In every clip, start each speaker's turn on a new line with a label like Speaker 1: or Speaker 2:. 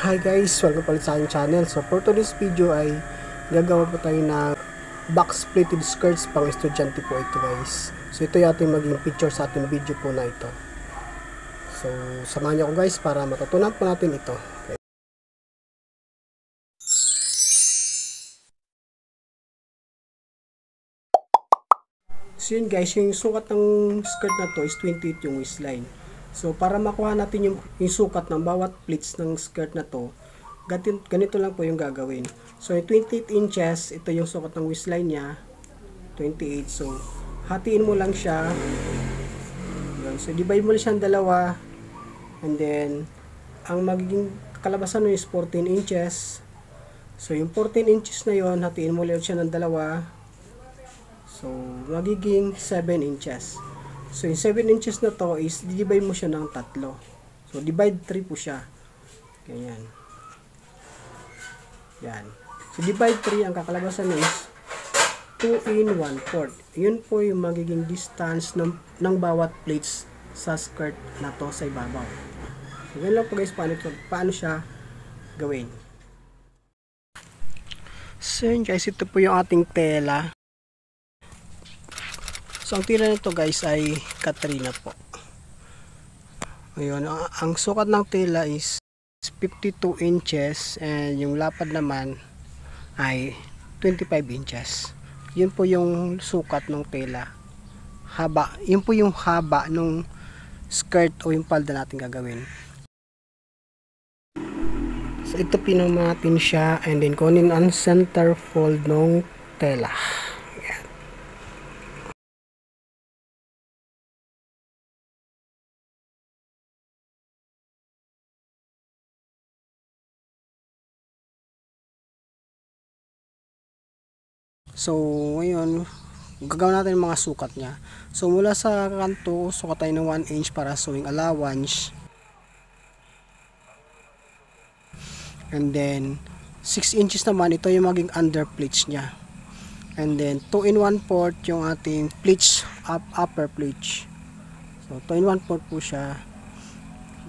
Speaker 1: Hi guys, welcome pala sa aking channel. So for today's video ay gagawa po tayo ng box pleated skirts pang estudyante po ito guys. So ito yung ating maging picture sa ating video po na ito. So samahan niyo ako guys para matutunan po natin ito. Okay. So yun guys, yung sukat ng skirt na to is 28 yung waistline. So para makuha natin yung sukat ng bawat pleats ng skirt na to, ganito lang po yung gagawin. So 28 inches, ito yung sukat ng waistline niya, 28. So hatiin mo lang siya. So divide mo lang siya ng dalawa, and then ang magiging kalabasan mo is 14 inches. So yung 14 inches na yon, hatiin mo ulit siya ng dalawa. So magiging 7 inches. So yung 7 inches na to is divide mo siya ng tatlo. So divide 3 po siya. Ganyan. Yan. So divide 3, ang kakalabasan is 2 in 1/4. Yun po yung magiging distance ng bawat plates sa skirt na to sa ibabaw. So ganyan lang po guys paano siya gawin. So yun guys, ito po yung ating tela. So ang tela nito guys ay Katrina po. Ayun, ang sukat ng tela is 52 inches and yung lapad naman ay 25 inches. Yun po yung sukat ng tela. Haba, yun po yung haba ng skirt o yung palda natin gagawin. So ito pinama natin siya and then kunin ang center fold ng tela. So, ngayon, gagawin natin yung mga sukat niya. So, mula sa kanto, sukat tayo ng 1 inch para sewing allowance. And then, 6 inches naman, ito yung maging under pleats niya. And then, 2 in 1/4 yung ating pleats, upper pleats. So, 2 in 1/4 po siya.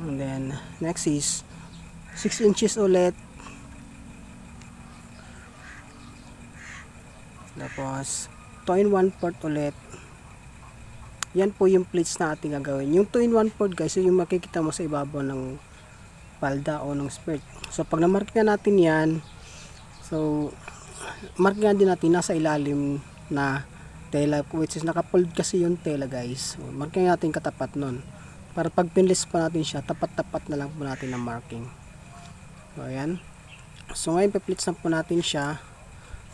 Speaker 1: And then, next is 6 inches ulit. Tapos 2 in 1/4 ulit. Yan po yung pleats na ating gagawin. Yung 2 in 1/4 guys, yung makikita mo sa ibabaw ng palda o ng skirt. So pag na-mark na natin yan, so mark nga din natin nasa ilalim na tela, which is nakafold kasi yung tela guys. So, mark nga natin katapat nun. Para pag pinlist pa natin siya, tapat-tapat na lang po natin ng marking. So ayan. So ngayon pa-pleats na po natin siya.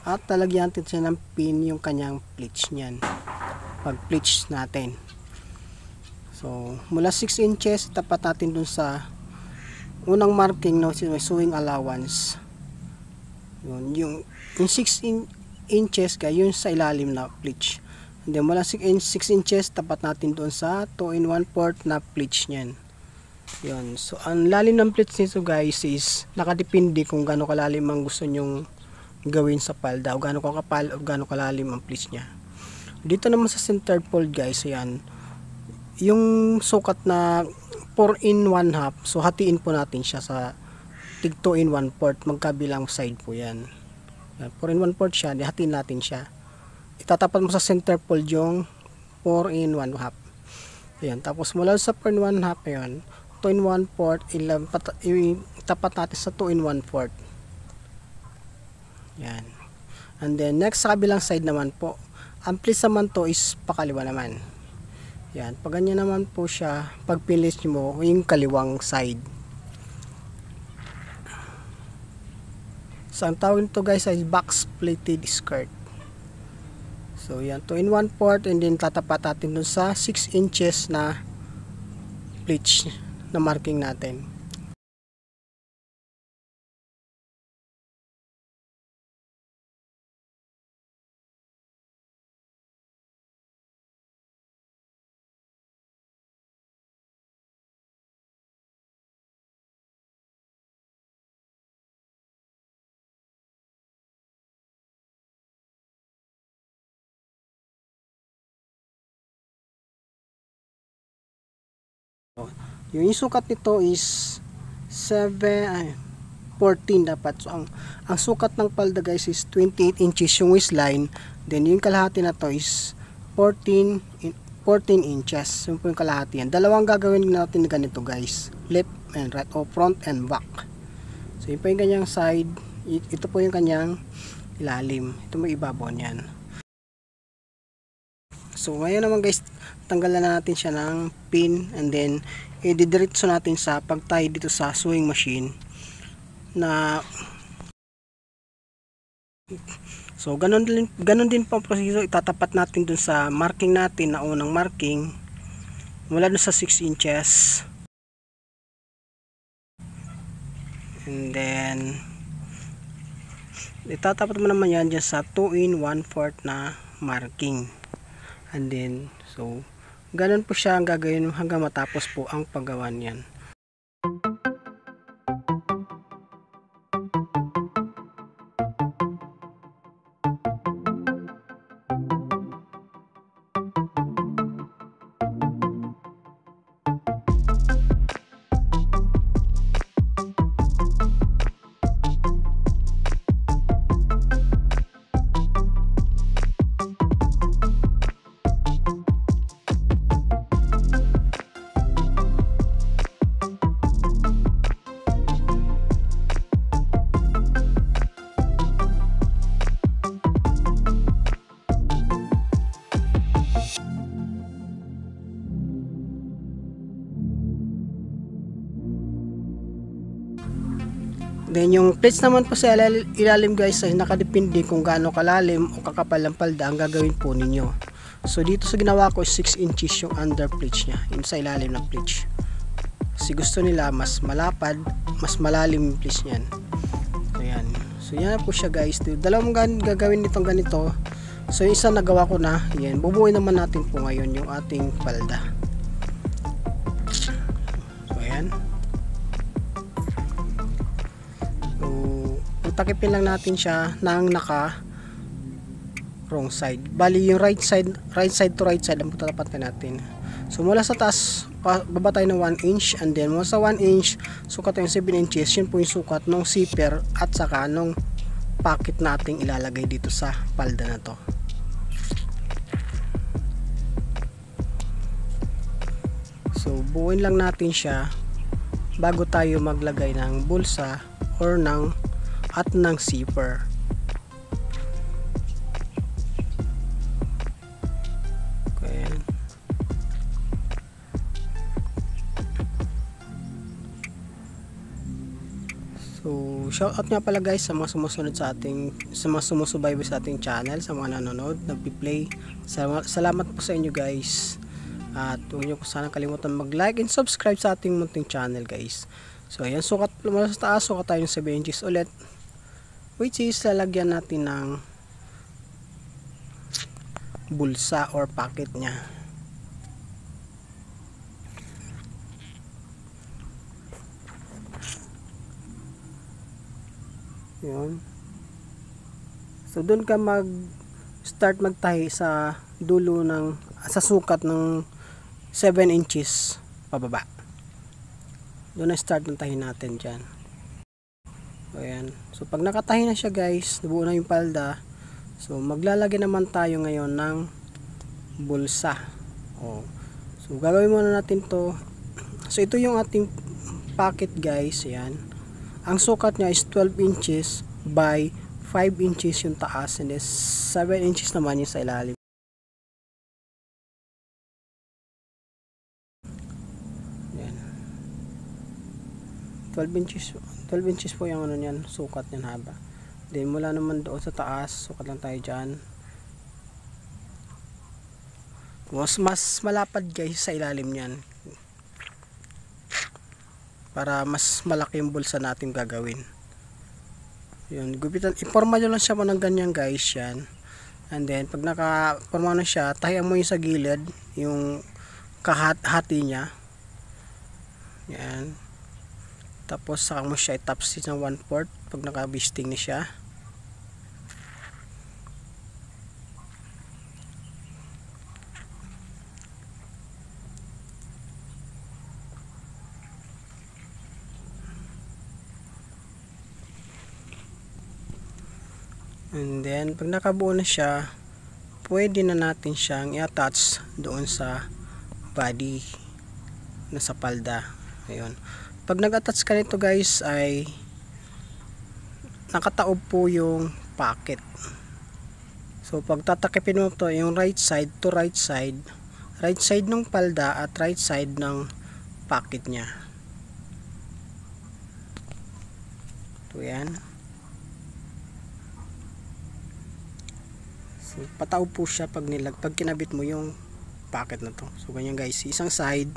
Speaker 1: At talagyan natin siya ng pin yung kanyang pleats niyan. Pag pleats natin. So, mula 6 inches, tapat natin dun sa unang marking na sewing allowance. Yung 6 inches guys, yun sa ilalim na pleats. And then, mula 6 inches, tapat natin dun sa 2 in 1/4 na pleats niyan. Yun. So, ang lalim ng pleats nito guys is nakadepende kung gaano kalalim ang gusto nyong gawin sa palda o gaano kakapal o gaano kalalim ang pleats niya. Dito naman sa center fold guys, ayan, yung sukat na 4 in 1/2, so hatiin po natin siya sa tig 2 in 1/4 magkabilang side po yan. 4 in 1/4 siya, hatiin natin siya. Itatapat mo sa center fold yung 4 in 1/2. Ayan, tapos mula sa 4 in 1/2 ayan, 2 in 1/4 itapat natin sa 2 in 1/4. Yan. And then next sa kabilang side naman po, ang pleats naman to is pakaliwa naman. Yan, pag ganyan naman po siya, pag pilis mo yung kaliwang side. So ang tawag nito guys ay box pleated skirt. So yan, 2 in 1/4 and then tatapat natin dun sa 6 inches na pleats na marking natin. Yung sukat nito is 7 14 dapat. So ang sukat ng palda guys is 28 inches yung waistline, then yung kalahati na to is 14 inches. Yun po yung kalahati yan. Dalawang gagawin natin ganito guys, left and right, o front and back. So yun po yung kanyang side, ito po yung kanyang ilalim, ito mo ibabaw niyan. So ngayon naman guys, tanggalan na natin siya ng pin, and then i-diretso natin sa pagtay dito sa sewing machine na so ganun din po ang proseso. Itatapat natin dun sa marking natin na unang marking mula dun sa 6 inches, and then itatapat mo naman yan dyan sa 2 in 1/4 na marking, and then so ganun po siya ang gagawin hanggang matapos po ang paggawa niyan. Then yung plates naman po sa ilalim guys ay nakadepende kung gaano kalalim o kakapal ang palda ang gagawin po ninyo. So dito sa ginawa ko 6 inches yung under plates nya, yun sa ilalim ng plates. Kasi gusto nila mas malapad, mas malalim yung plates nyan. So yan. So yan na po siya guys. Dalawang gagawin nitong ganito. So yung isa nagawa ko na, yan. Bubuuin naman natin po ngayon yung ating palda. So yan. Takipin lang natin siya nang naka wrong side. Bali yung right side to right side ang patatapatin natin. So mula sa taas baba tayo ng 1 inch, and then mula sa 1 inch sukat yung 7 inches. Yun po yung sukat ng zipper at saka nung pocket nating ilalagay dito sa palda na to. So buuin lang natin siya bago tayo maglagay ng bulsa or ng zipper. Okay. So shout out nga pala guys sa mga sumusunod sa mga sumusubaybay sa ating channel, sa mga nanonood, nagpi-play. Salamat po sa inyo guys. At huwag niyo po sana kalimutan mag-like and subscribe sa ating munting channel guys. So ayan, sukat mula sa taas, sukat tayo ng 7 inches ulit, which is lalagyan natin ng bulsa or pocket nya. Yun. So doon ka start magtahi sa dulo sa sukat ng 7 inches pababa. Doon na start ng tahi natin dyan. So ayan. So pag nakatahi na siya guys, nabuo na yung palda. So maglalagay naman tayo ngayon ng bulsa. So gagawin muna natin to. So ito yung ating pocket guys. Ayan. Ang sukat niya is 12 inches by 5 inches yung taas, and then 7 inches naman yung sa ilalim. Ayan. 12 inches po yung ano niyan, sukat niyan haba. Then mula naman doon sa taas, sukat lang tayo dyan. Mas malapad guys sa ilalim niyan, para mas malaki yung bulsa natin gagawin. Yun, gupitan, iporma nyo lang siya ng ganyan guys, yan. And then pag nakaporma na siya, tahiyan mo yung sa gilid, yung kahati niya. Yan. Tapos saka mo siya itapsis ng 1/4 pag nakabisting na siya. And then pag nakabuo na siya, pwede na natin siyang i-attach doon sa body na sa palda. Ayun. Pag nag-attach ka nito guys ay nakataob po yung pocket. So pag tatakipin mo to yung right side to right side ng palda at right side ng pocket niya. Ito yan. So pataob po siya pag kinabit mo yung pocket na to. So ganyan guys, isang side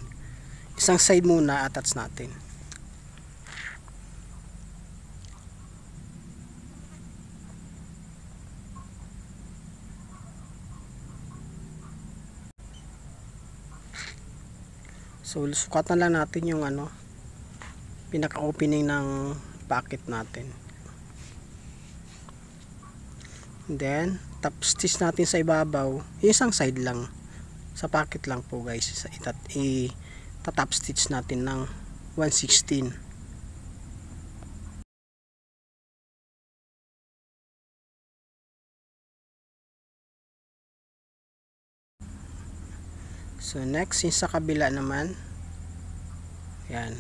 Speaker 1: muna attach natin. So sukatan lang natin yung pinaka opening ng pocket natin. And then top stitch natin sa ibabaw, isang side lang sa pocket lang po guys. Top stitch natin ng 1/16. So next yung sa kabila naman, yan.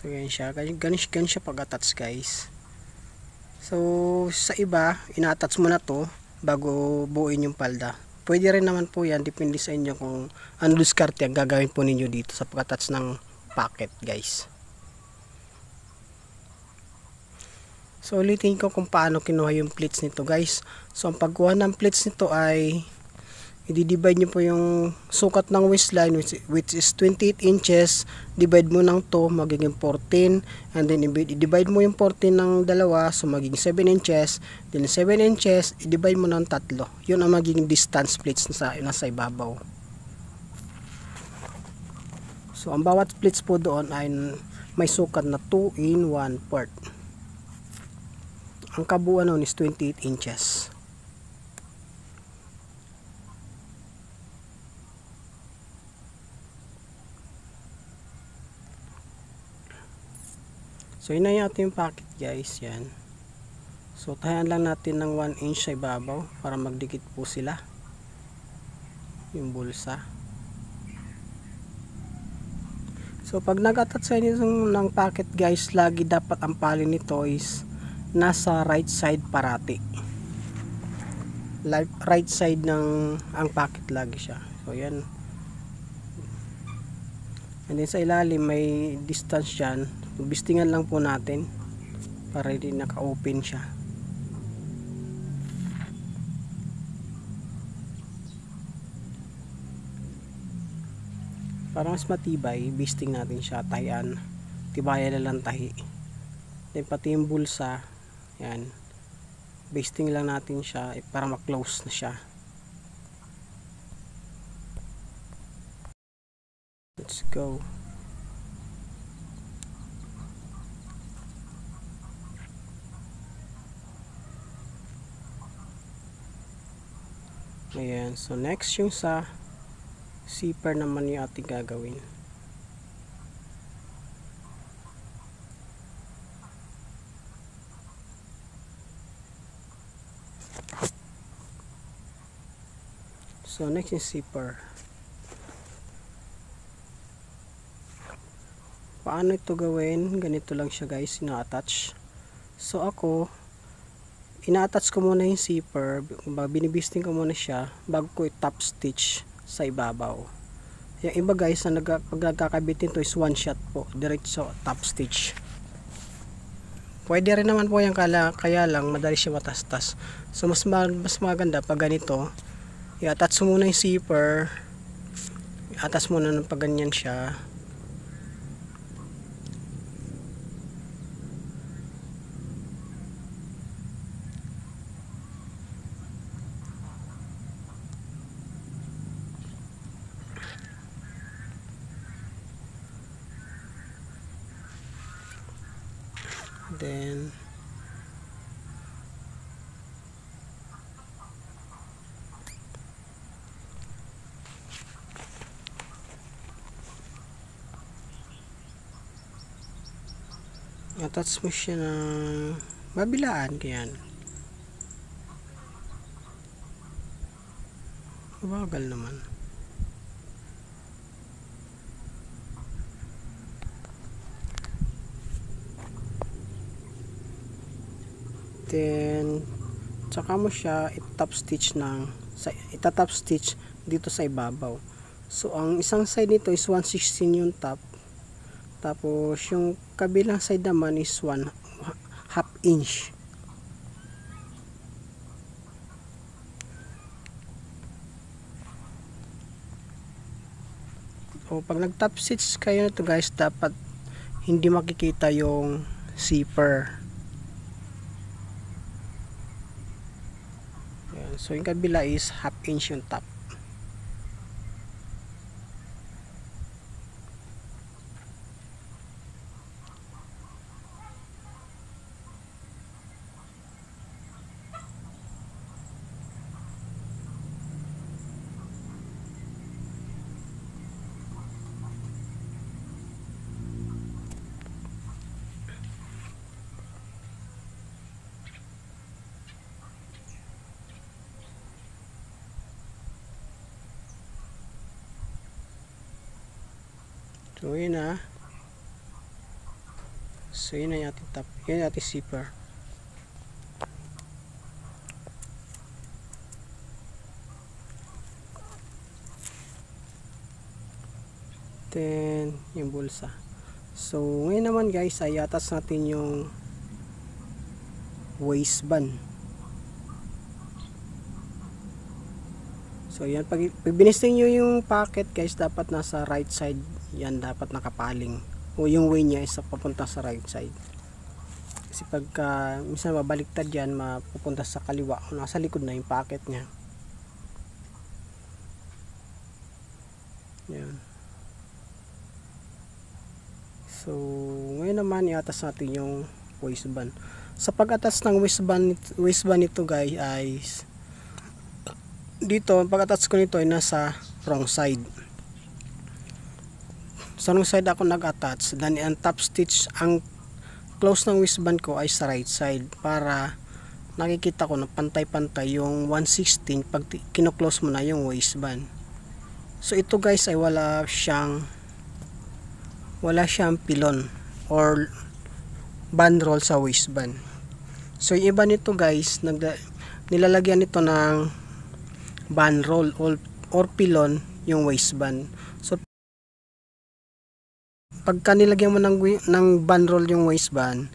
Speaker 1: So ganyan siya, ganyan siya pag-attach guys. So sa iba, ina-attach mo na to bago buuin yung palda. Pwede rin naman po yan, depende sa inyo kung ano diskarte ang gagawin po ninyo dito sa pag-attach ng pocket guys. So ulitin ko kung paano kinuha yung pleats nito guys. So ang pagkuha ng pleats nito ay i-divide nyo po yung sukat ng waistline which is 28 inches, divide mo ng 2 magiging 14, and then i-divide mo yung 14 ng dalawa, so magiging 7 inches, then 7 inches i-divide mo ng 3. Yun ang magiging distance pleats nasa ibabaw. So ang bawat pleats po doon ay may sukat na 2 in 1 part. Ang kabuuan nun is 28 inches. So yun na yung ating pocket guys, yan. So tahan lang natin ng 1 inch sa ibabaw para magdikit po sila yung bulsa. So pag nag-attach sa inyo ng pocket guys, lagi dapat ang palin nito is nasa right side parati. Right side ng ang pocket lagi siya. So yan. And then sa ilalim may distance dyan. Bistingan lang po natin para hindi naka-open siya. Para mas matibay, bisting natin siya, tayan. Tibayan na lang tahi. Then pati yung bulsa, yan. Basting lang natin siya para ma-close na siya. Let's go. Ayan, so next yung sa zipper naman yung ating gagawin. So next yung zipper. Paano ito gawin? Ganito lang siya guys, ina-attach. So ako, ina-attach ko muna yung zipper, binibisting ko muna siya bago ko i-top stitch sa ibabaw. Yung iba guys na pag nagkakabitin to is one shot po, diretso top stitch. Pwede rin naman po yung kaya lang madali siya matastas. So mas maganda pag ganito, i-attach muna yung zipper, i-attach muna ng pag ganyan siya. Then attach mo siya ng mabilaan, kaya mabagal naman. Then tsaka mo siya itap stitch itatap stitch dito sa ibabaw. So ang isang side nito is 1/16 yung top, tapos yung kabilang side naman is 1/2 inch. So pag nag top stitch kayo nito guys, dapat hindi makikita yung zipper. So yung kabila is 1/2 inch yung top. So yun na. So yun na yung ating top. Yun yung ating zipper. Then yung bulsa. So ngayon naman guys ay attach natin yung waistband. So yan, pag binisting nyo yung pocket guys, dapat nasa right side yan, dapat nakapaling, o yung way niya is papunta sa right side. Kasi pagka minsan mabaliktad yan, mapupunta sa kaliwa o nasa likod na yung pocket niya. Yan. So ngayon naman i-attach natin yung waistband. Sa pag-attach ng waistband nito guys ay dito, pag-attach ko nito ay nasa wrong side. Sa wrong side ako nag-attach, then ang top stitch, ang close ng waistband ko ay sa right side, para nakikita ko na pantay-pantay yung 1/16 pag kino-close mo na yung waistband. So ito guys ay wala siyang pilon or bandroll sa waistband. So yung iba nito guys, nilalagyan nito ng bandroll or pilon yung waistband. So pagka nilagyan mo ng bandroll yung waistband,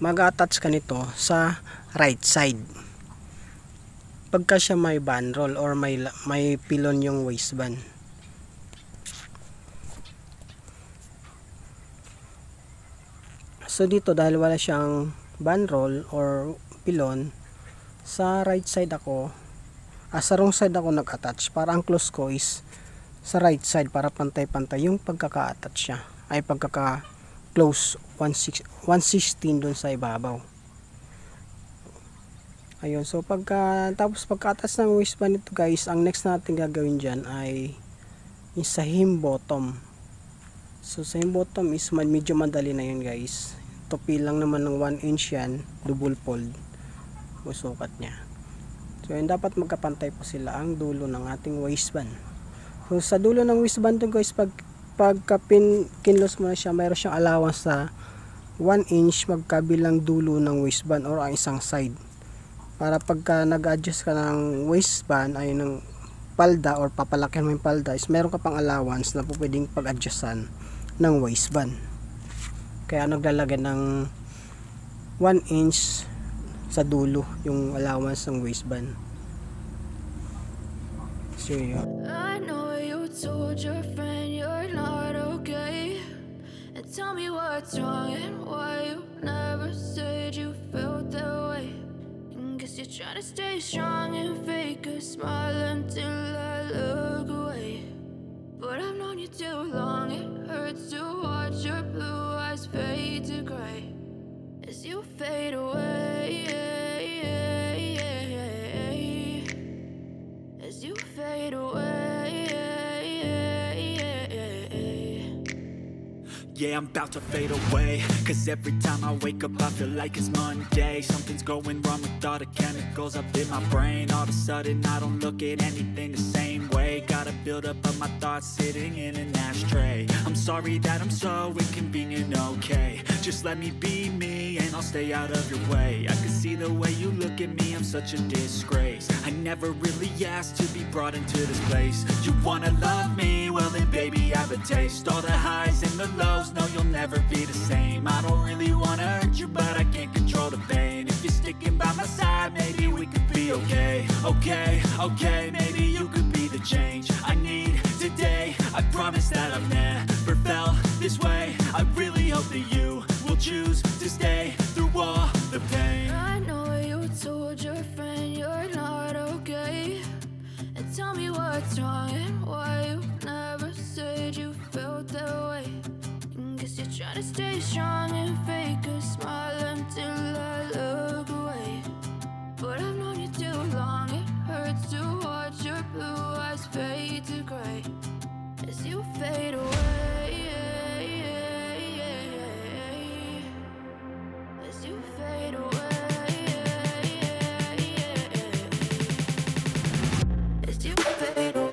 Speaker 1: mag-attach ka nito sa right side. Pagka siya may bandroll or may pilon yung waistband. So dito, dahil wala siyang bandroll or pilon, sa right side ako, sa wrong side ako nag-attach, para ang close ko is sa right side, para pantay-pantay yung pagkaka-attach siya, ay pagkaka-close 1/16 dun sa ibabaw. Ayun, so tapos pagka-attach ng waistband nito guys, ang next natin gagawin dyan ay yung sa hem bottom. So sa hem bottom is medyo madali na yun guys. Tupi lang naman ng 1 inch yan, double fold o sukat niya. So yun, dapat magkapantay po sila ang dulo ng ating waistband. So sa dulo ng waistband to guys, pagka kinlos mo na siya, mayroon siyang allowance sa 1 inch magkabilang dulo ng waistband or ang isang side. Para pagka nag-adjust ka ng waistband ay ng palda or papalakihan mo yung palda, is meron ka pang allowance na po pwedeng pag-adjustan ng waistband. Kaya naglalagay ng 1 inch sa dulo yung allowance ng waistband. So yun.
Speaker 2: I know you told your friend you're not okay, and tell me what's wrong and why you never said you felt that way. And guess you're trying to stay strong and fake a smile until I look away. But I've known you too long, it hurts to watch your blue eyes fade to gray as you fade away. As you fade away.
Speaker 3: Yeah, I'm about to fade away, cause every time I wake up I feel like it's Monday. Something's going wrong with all the chemicals up in my brain. All of a sudden I don't look at anything the same way. Gotta build up of my thoughts sitting in an ashtray. I'm sorry that I'm so inconvenient, okay. Just let me be me and I'll stay out of your way. I can see the way you look at me, I'm such a disgrace. I never really asked to be brought into this place. You wanna love me? Well then baby I have a taste. All the highs and the lows, no you'll never be the same. I don't really wanna hurt you but I can't control the pain. If you're sticking by my side maybe we could be okay. Okay, maybe you could be the change I need today. I promise that I've never felt this way. I really hope that you will choose to stay through all the pain.
Speaker 2: I know you told your friend you're not okay, and tell me what's wrong and why you never said you felt that way. And guess you're trying to stay strong and fake a smile until I look away. But I've known you too long, it hurts to watch your blue eyes fade to gray as you fade away. As you fade away. As you fade away. As you fade away.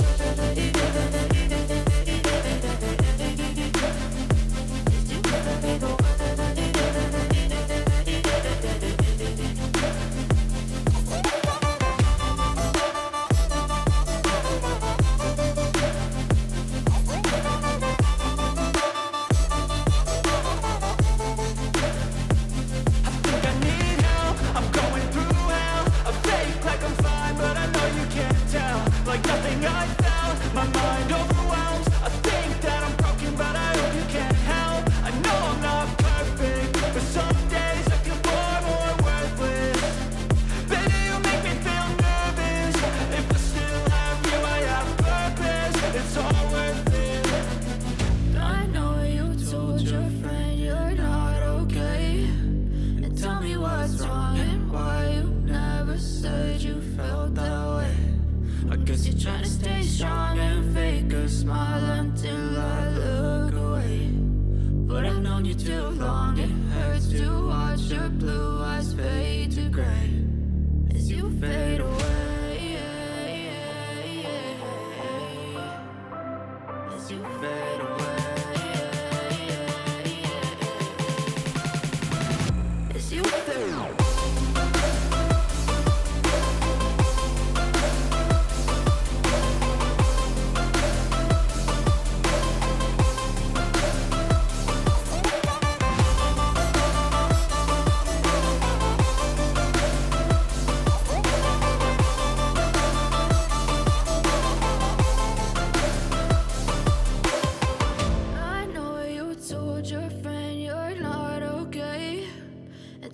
Speaker 3: Like nothing I felt, my mind overwhelms. I think that I'm broken, but I hope you can't help. I know I'm not perfect, but some days I feel far more worthless. Baby, you make me feel nervous. If I still have you, I have purpose. It's all worth it.
Speaker 2: I know you told your friend you're not okay, and tell me what's wrong and why you never said you felt that way. I guess you're trying to stay strong and fake a smile until I look away. But I've known you too long, it hurts to watch your blue eyes fade to gray as you fade away. As you fade away. As you fade away.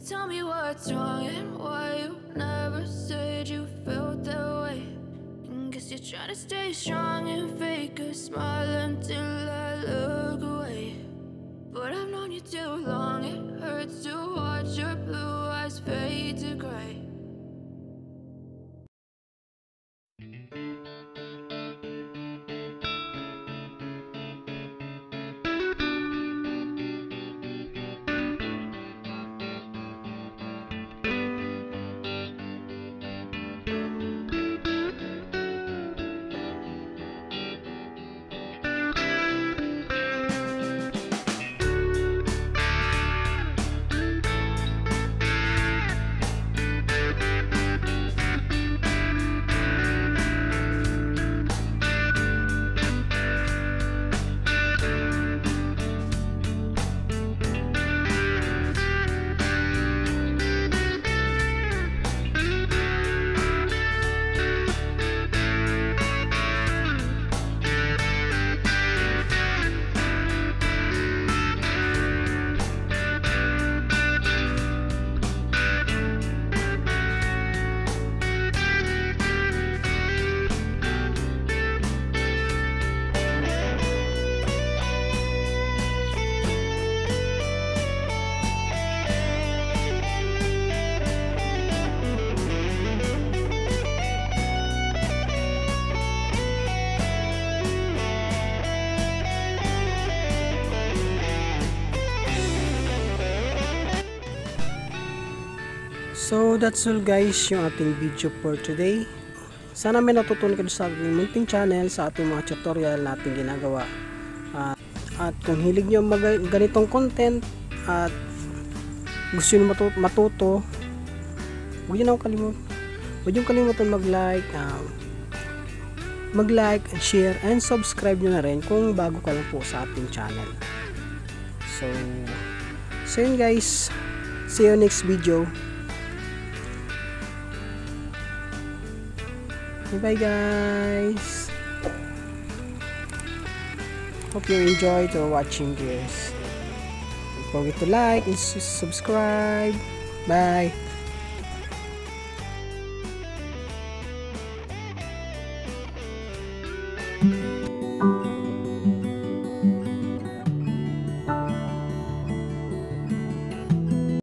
Speaker 2: Tell me what's wrong and why you never said you felt that way. And guess you're trying to stay strong and fake a smile until I look away. But I've known you too long, it hurts to watch your blue eyes fade to gray.
Speaker 1: So that's all guys, yung ating video for today. Sana may natutunan kayo sa ating munting channel, sa ating mga tutorial na ating ginagawa. At kung hilig nyo ganitong content at gusto nyo matuto, huwag nyo kalimutan mag-like and share and subscribe nyo na rin kung bago ka lang po sa ating channel. So yun guys, see you next video. Bye guys. Hope you enjoyed watching this. Don't forget to like and subscribe. Bye.